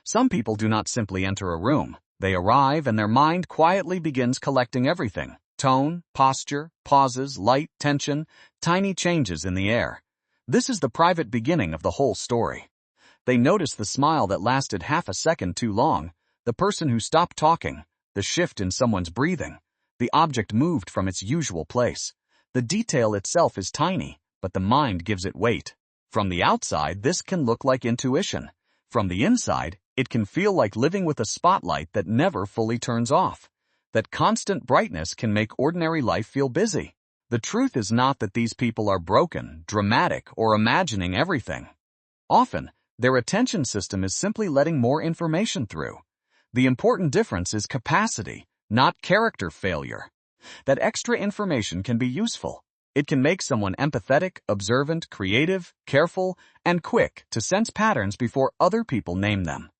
Some people do not simply enter a room. They arrive and their mind quietly begins collecting everything: tone, posture, pauses, light, tension, tiny changes in the air. This is the private beginning of the whole story. They notice the smile that lasted half a second too long, the person who stopped talking, the shift in someone's breathing, the object moved from its usual place. The detail itself is tiny, but the mind gives it weight. From the outside, this can look like intuition. From the inside, it can feel like living with a spotlight that never fully turns off. That constant brightness can make ordinary life feel busy. The truth is not that these people are broken, dramatic, or imagining everything. Often, their attention system is simply letting more information through. The important difference is capacity, not character failure. That extra information can be useful. It can make someone empathetic, observant, creative, careful, and quick to sense patterns before other people name them.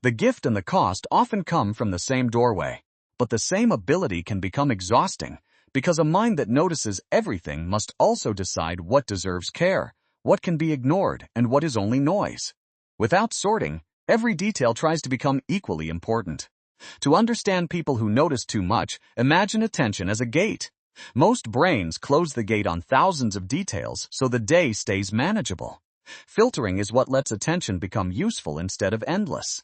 The gift and the cost often come from the same doorway, but the same ability can become exhausting because a mind that notices everything must also decide what deserves care, what can be ignored, and what is only noise. Without sorting, every detail tries to become equally important. To understand people who notice too much, imagine attention as a gate. Most brains close the gate on thousands of details so the day stays manageable. Filtering is what lets attention become useful instead of endless.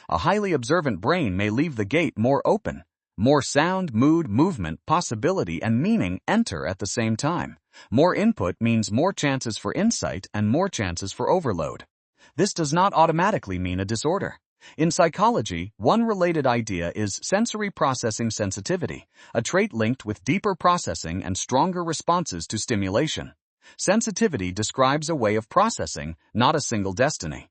A highly observant brain may leave the gate more open. More sound, mood, movement, possibility, and meaning enter at the same time. More input means more chances for insight and more chances for overload. This does not automatically mean a disorder. In psychology, one related idea is sensory processing sensitivity, a trait linked with deeper processing and stronger responses to stimulation. Sensitivity describes a way of processing, not a single destiny.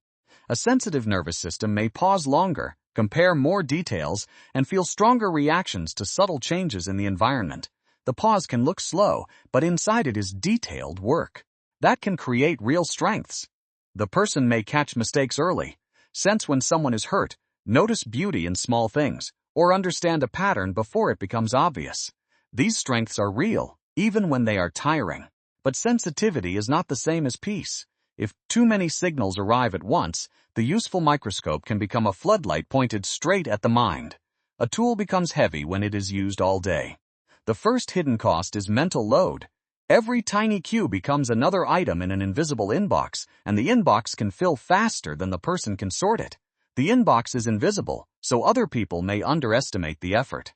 A sensitive nervous system may pause longer, compare more details, and feel stronger reactions to subtle changes in the environment. The pause can look slow, but inside it is detailed work. That can create real strengths. The person may catch mistakes early, sense when someone is hurt, notice beauty in small things, or understand a pattern before it becomes obvious. These strengths are real, even when they are tiring. But sensitivity is not the same as peace. If too many signals arrive at once, the useful microscope can become a floodlight pointed straight at the mind. A tool becomes heavy when it is used all day. The first hidden cost is mental load. Every tiny cue becomes another item in an invisible inbox, and the inbox can fill faster than the person can sort it. The inbox is invisible, so other people may underestimate the effort.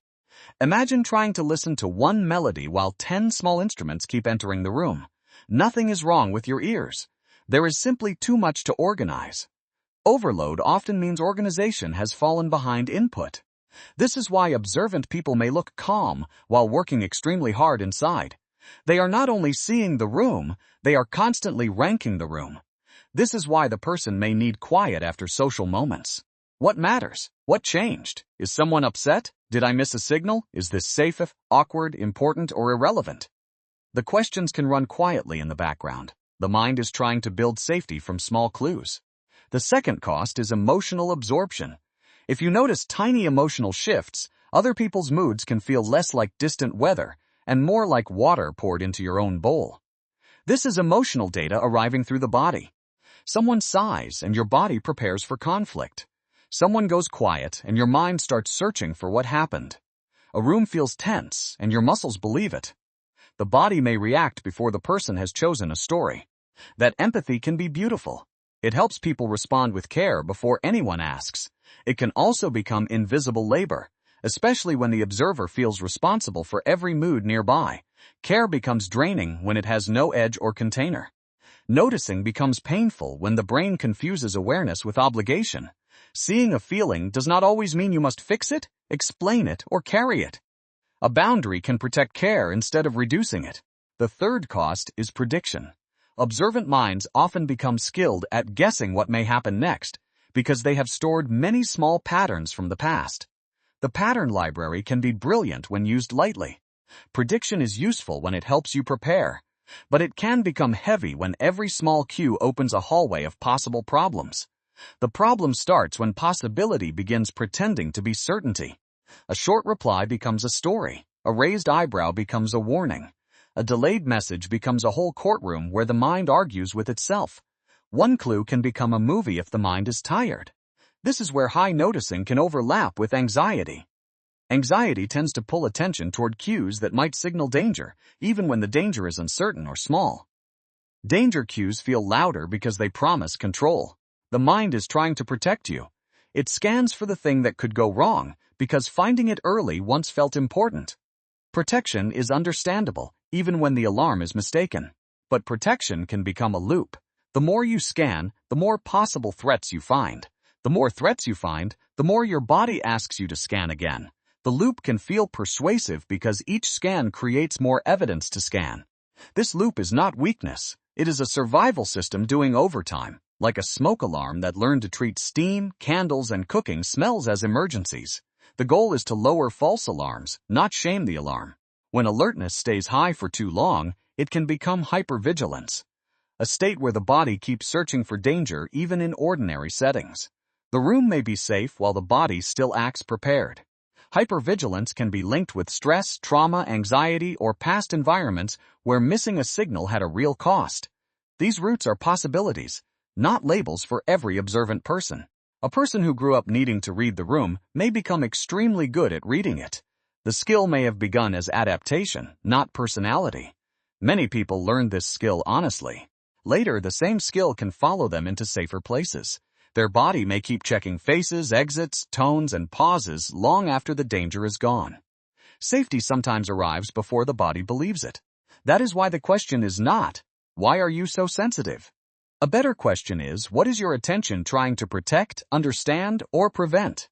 Imagine trying to listen to one melody while 10 small instruments keep entering the room. Nothing is wrong with your ears. There is simply too much to organize. Overload often means organization has fallen behind input. This is why observant people may look calm while working extremely hard inside. They are not only seeing the room, they are constantly ranking the room. This is why the person may need quiet after social moments. What matters? What changed? Is someone upset? Did I miss a signal? Is this safe, awkward, important, or irrelevant? The questions can run quietly in the background. The mind is trying to build safety from small clues. The second cost is emotional absorption. If you notice tiny emotional shifts, other people's moods can feel less like distant weather and more like water poured into your own bowl. This is emotional data arriving through the body. Someone sighs and your body prepares for conflict. Someone goes quiet and your mind starts searching for what happened. A room feels tense and your muscles believe it. The body may react before the person has chosen a story. That empathy can be beautiful. It helps people respond with care before anyone asks. It can also become invisible labor, especially when the observer feels responsible for every mood nearby. Care becomes draining when it has no edge or container. Noticing becomes painful when the brain confuses awareness with obligation. Seeing a feeling does not always mean you must fix it, explain it, or carry it. A boundary can protect care instead of reducing it. The third cost is prediction. Observant minds often become skilled at guessing what may happen next because they have stored many small patterns from the past. The pattern library can be brilliant when used lightly. Prediction is useful when it helps you prepare, but it can become heavy when every small cue opens a hallway of possible problems. The problem starts when possibility begins pretending to be certainty. A short reply becomes a story. A raised eyebrow becomes a warning. A delayed message becomes a whole courtroom where the mind argues with itself. One clue can become a movie if the mind is tired. This is where high noticing can overlap with anxiety. Anxiety tends to pull attention toward cues that might signal danger, even when the danger is uncertain or small. Danger cues feel louder because they promise control. The mind is trying to protect you. It scans for the thing that could go wrong, because finding it early once felt important. Protection is understandable, even when the alarm is mistaken. But protection can become a loop. The more you scan, the more possible threats you find. The more threats you find, the more your body asks you to scan again. The loop can feel persuasive because each scan creates more evidence to scan. This loop is not weakness. It is a survival system doing overtime, like a smoke alarm that learned to treat steam, candles, and cooking smells as emergencies. The goal is to lower false alarms, not shame the alarm. When alertness stays high for too long, it can become hypervigilance, a state where the body keeps searching for danger even in ordinary settings. The room may be safe while the body still acts prepared. Hypervigilance can be linked with stress, trauma, anxiety, or past environments where missing a signal had a real cost. These roots are possibilities, not labels for every observant person. A person who grew up needing to read the room may become extremely good at reading it. The skill may have begun as adaptation, not personality. Many people learn this skill honestly. Later, the same skill can follow them into safer places. Their body may keep checking faces, exits, tones, and pauses long after the danger is gone. Safety sometimes arrives before the body believes it. That is why the question is not, why are you so sensitive? A better question is, what is your attention trying to protect, understand, or prevent?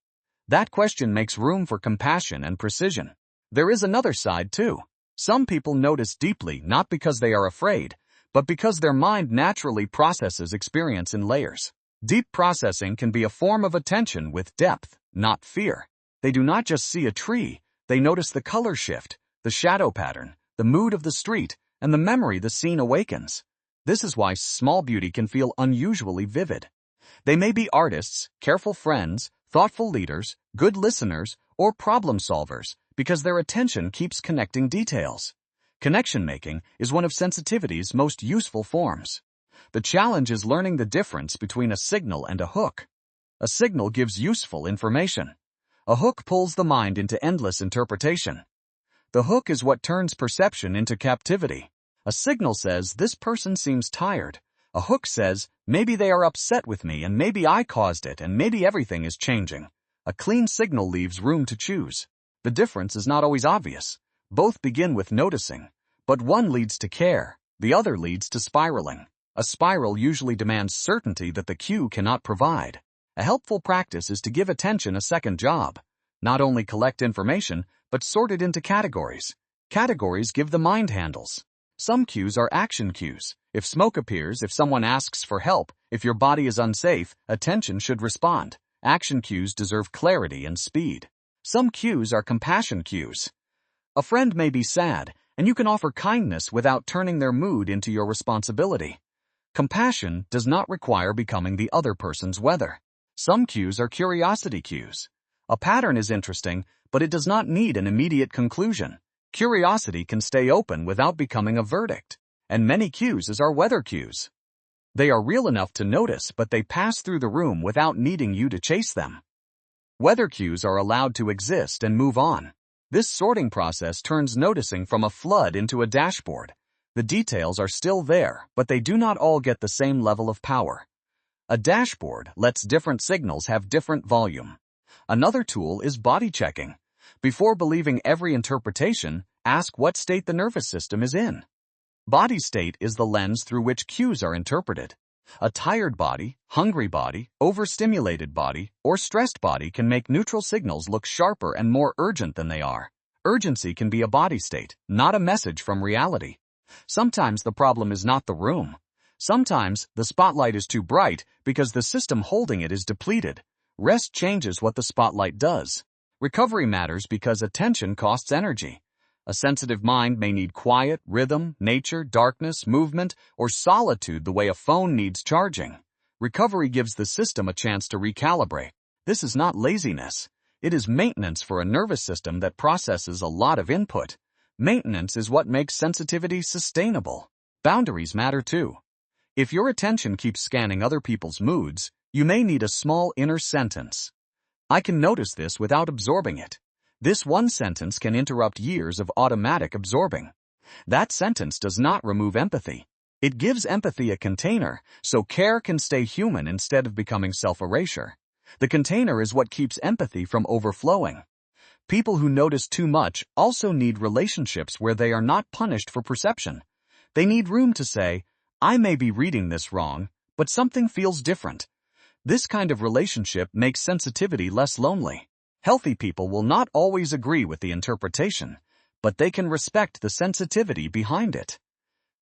That question makes room for compassion and precision. There is another side too. Some people notice deeply not because they are afraid, but because their mind naturally processes experience in layers. Deep processing can be a form of attention with depth, not fear. They do not just see a tree, they notice the color shift, the shadow pattern, the mood of the street, and the memory the scene awakens. This is why small beauty can feel unusually vivid. They may be artists, careful friends, thoughtful leaders, good listeners, or problem solvers, because their attention keeps connecting details. Connection making is one of sensitivity's most useful forms. The challenge is learning the difference between a signal and a hook. A signal gives useful information. A hook pulls the mind into endless interpretation. The hook is what turns perception into captivity. A signal says, this person seems tired. A hook says, maybe they are upset with me and maybe I caused it and maybe everything is changing. A clean signal leaves room to choose. The difference is not always obvious. Both begin with noticing, but one leads to care, the other leads to spiraling. A spiral usually demands certainty that the cue cannot provide. A helpful practice is to give attention a second job. Not only collect information, but sort it into categories. Categories give the mind handles. Some cues are action cues. If smoke appears, if someone asks for help, if your body is unsafe, attention should respond. Action cues deserve clarity and speed. Some cues are compassion cues. A friend may be sad, and you can offer kindness without turning their mood into your responsibility. Compassion does not require becoming the other person's weather. Some cues are curiosity cues. A pattern is interesting, but it does not need an immediate conclusion. Curiosity can stay open without becoming a verdict. And many cues are weather cues. They are real enough to notice, but they pass through the room without needing you to chase them. Weather cues are allowed to exist and move on. This sorting process turns noticing from a flood into a dashboard. The details are still there, but they do not all get the same level of power. A dashboard lets different signals have different volume. Another tool is body checking. Before believing every interpretation, ask what state the nervous system is in. Body state is the lens through which cues are interpreted. A tired body, hungry body, overstimulated body, or stressed body can make neutral signals look sharper and more urgent than they are. Urgency can be a body state, not a message from reality. Sometimes the problem is not the room. Sometimes the spotlight is too bright because the system holding it is depleted. Rest changes what the spotlight does. Recovery matters because attention costs energy. A sensitive mind may need quiet, rhythm, nature, darkness, movement, or solitude the way a phone needs charging. Recovery gives the system a chance to recalibrate. This is not laziness. It is maintenance for a nervous system that processes a lot of input. Maintenance is what makes sensitivity sustainable. Boundaries matter too. If your attention keeps scanning other people's moods, you may need a small inner sentence. I can notice this without absorbing it. This one sentence can interrupt years of automatic absorbing. That sentence does not remove empathy. It gives empathy a container, so care can stay human instead of becoming self-erasure. The container is what keeps empathy from overflowing. People who notice too much also need relationships where they are not punished for perception. They need room to say, I may be reading this wrong, but something feels different. This kind of relationship makes sensitivity less lonely. Healthy people will not always agree with the interpretation, but they can respect the sensitivity behind it.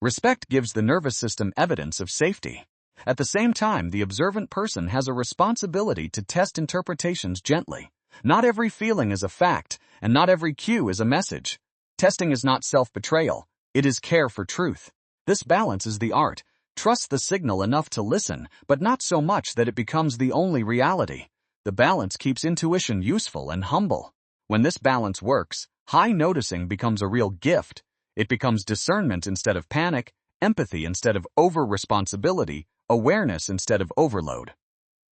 Respect gives the nervous system evidence of safety. At the same time, the observant person has a responsibility to test interpretations gently. Not every feeling is a fact, and not every cue is a message. Testing is not self-betrayal, it is care for truth. This balance is the art. Trust the signal enough to listen, but not so much that it becomes the only reality. The balance keeps intuition useful and humble. When this balance works, high noticing becomes a real gift. It becomes discernment instead of panic, empathy instead of over-responsibility, awareness instead of overload.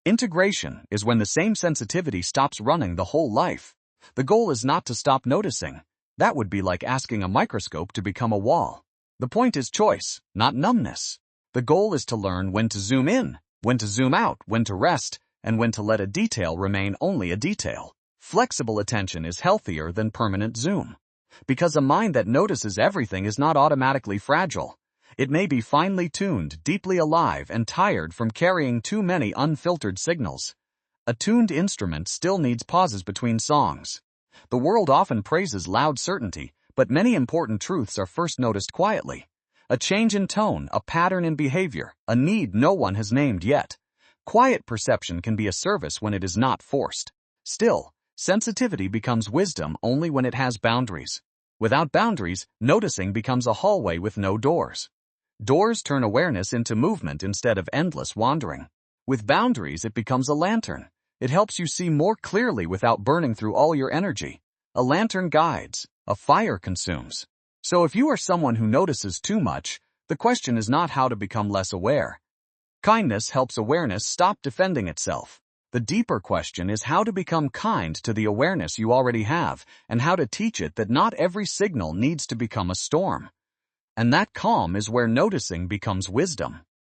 Integration is when the same sensitivity stops running the whole life. The goal is not to stop noticing. That would be like asking a microscope to become a wall. The point is choice, not numbness. The goal is to learn when to zoom in, when to zoom out, when to rest, and when to let a detail remain only a detail. Flexible attention is healthier than permanent zoom. Because a mind that notices everything is not automatically fragile. It may be finely tuned, deeply alive, and tired from carrying too many unfiltered signals. A tuned instrument still needs pauses between songs. The world often praises loud certainty, but many important truths are first noticed quietly. A change in tone, a pattern in behavior, a need no one has named yet. Quiet perception can be a service when it is not forced. Still, sensitivity becomes wisdom only when it has boundaries. Without boundaries, noticing becomes a hallway with no doors. Doors turn awareness into movement instead of endless wandering. With boundaries, it becomes a lantern. It helps you see more clearly without burning through all your energy. A lantern guides, a fire consumes. So if you are someone who notices too much, the question is not how to become less aware. Kindness helps awareness stop defending itself. The deeper question is how to become kind to the awareness you already have, and how to teach it that not every signal needs to become a storm. And that calm is where noticing becomes wisdom.